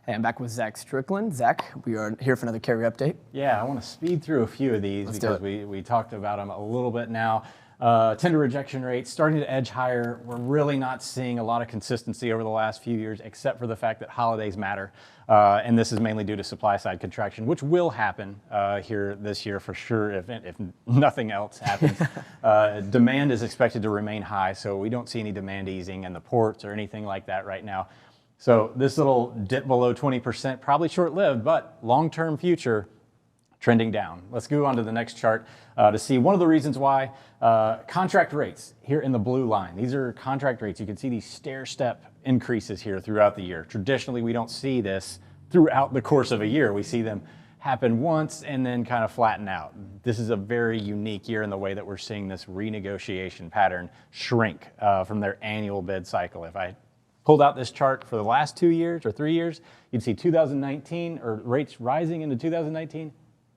Hey, I'm back with Zach Strickland. Zach, we are here for another carrier update. Yeah, I want to speed through a few of these because we talked about them a little bit now. Tender rejection rates starting to edge higher. We're really not seeing a lot of consistency over the last few years, except for the fact that holidays matter. And this is mainly due to supply side contraction, which will happen here this year for sure if nothing else happens. Demand is expected to remain high, so we don't see any demand easing in the ports or anything like that right now. So this little dip below 20%, probably short-lived, but long-term future, trending down. Let's go on to the next chart to see one of the reasons why. Contract rates here in the blue line. These are contract rates. You can see these stair-step increases here throughout the year. Traditionally, we don't see this throughout the course of a year. We see them happen once and then kind of flatten out. This is a very unique year in the way that we're seeing this renegotiation pattern shrink from their annual bid cycle. If I pulled out this chart for the last 2 years or 3 years, you'd see 2019 or rates rising into 2019,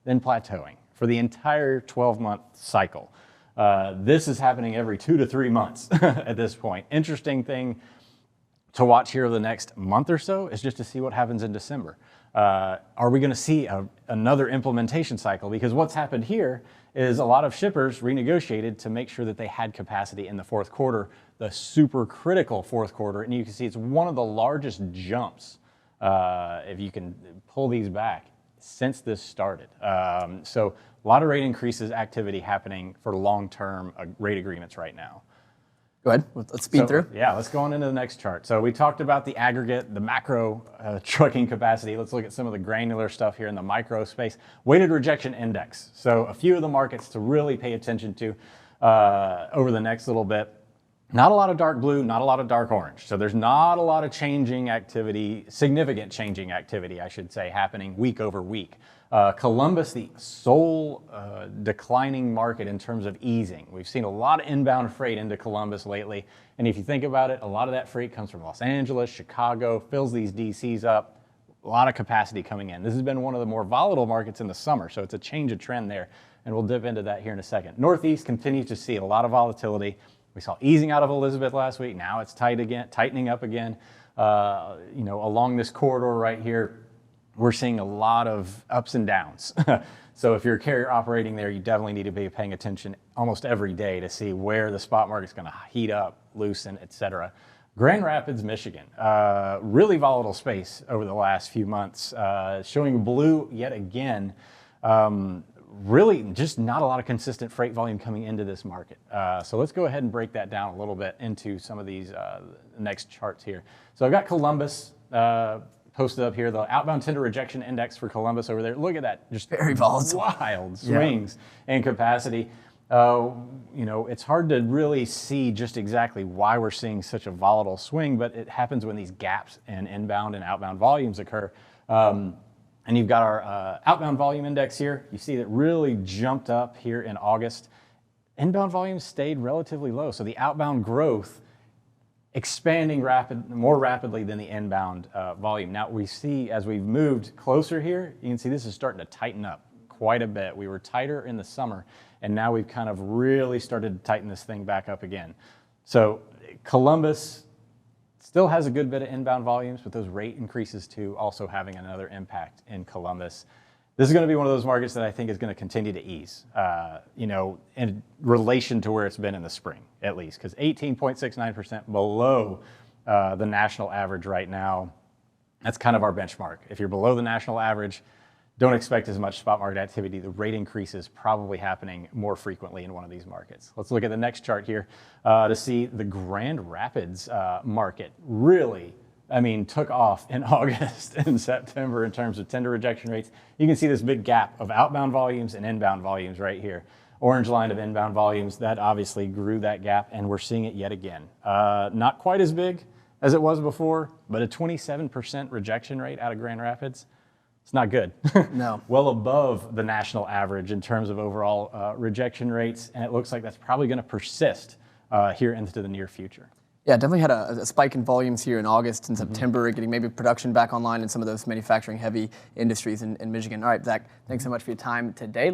then plateauing for the entire 12-month cycle. This is happening every 2 to 3 months at this point. Interesting thing to watch here over the next month or so is just to see what happens in December. Are we going to see another implementation cycle? Because what's happened here is a lot of shippers renegotiated to make sure that they had capacity in the fourth quarter, the super critical fourth quarter, and you can see it's one of the largest jumps, if you can pull these back, since this started. So a lot of rate increases activity happening for long-term rate agreements right now. Go ahead, let's speed through. Yeah, let's go on into the next chart. So we talked about the aggregate, the macro trucking capacity. Let's look at some of the granular stuff here in the micro space. Weighted rejection index. So a few of the markets to really pay attention to over the next little bit. Not a lot of dark blue, not a lot of dark orange. So there's not a lot of changing activity, significant changing activity, I should say, happening week over week. Columbus, the sole declining market in terms of easing. We've seen a lot of inbound freight into Columbus lately. And if you think about it, a lot of that freight comes from Los Angeles, Chicago, fills these DCs up. A lot of capacity coming in. This has been one of the more volatile markets in the summer, so it's a change of trend there. And we'll dip into that here in a second. Northeast continues to see a lot of volatility. We saw easing out of Elizabeth last week. Now it's tightening up again. Along this corridor right here, we're seeing a lot of ups and downs. So if you're a carrier operating there, you definitely need to be paying attention almost every day to see where the spot market's going to heat up, loosen, etc. Grand Rapids, Michigan, really volatile space over the last few months, showing blue yet again. Really just not a lot of consistent freight volume coming into this market. So let's go ahead and break that down a little bit into some of these next charts here. So I've got Columbus posted up here, the outbound tender rejection index for Columbus over there. Look at that, just very volatile, wild swings in capacity. It's hard to really see just exactly why we're seeing such a volatile swing, but it happens when these gaps in inbound and outbound volumes occur. And you've got our outbound volume index here. You see that really jumped up here in August. Inbound volumes stayed relatively low, so the outbound growth expanding more rapidly than the inbound volume. Now we see as we've moved closer here, you can see this is starting to tighten up quite a bit. We were tighter in the summer, and now we've kind of really started to tighten this thing back up again. So Columbus still has a good bit of inbound volumes, but those rate increases too also having another impact in Columbus. This is going to be one of those markets that I think is going to continue to ease, in relation to where it's been in the spring, at least, because 18.69% below the national average right now. That's kind of our benchmark. If you're below the national average, don't expect as much spot market activity. The rate increase is probably happening more frequently in one of these markets. Let's look at the next chart here to see the Grand Rapids market really, took off in August and September in terms of tender rejection rates. You can see this big gap of outbound volumes and inbound volumes right here. Orange line of inbound volumes, that obviously grew that gap, and we're seeing it yet again. Not quite as big as it was before, but a 27% rejection rate out of Grand Rapids. It's not good. No. Well above the national average in terms of overall rejection rates, and it looks like that's probably going to persist here into the near future. Yeah, definitely had a spike in volumes here in August and September, getting maybe production back online in some of those manufacturing heavy industries in Michigan. All right, Zach, thanks so much for your time today.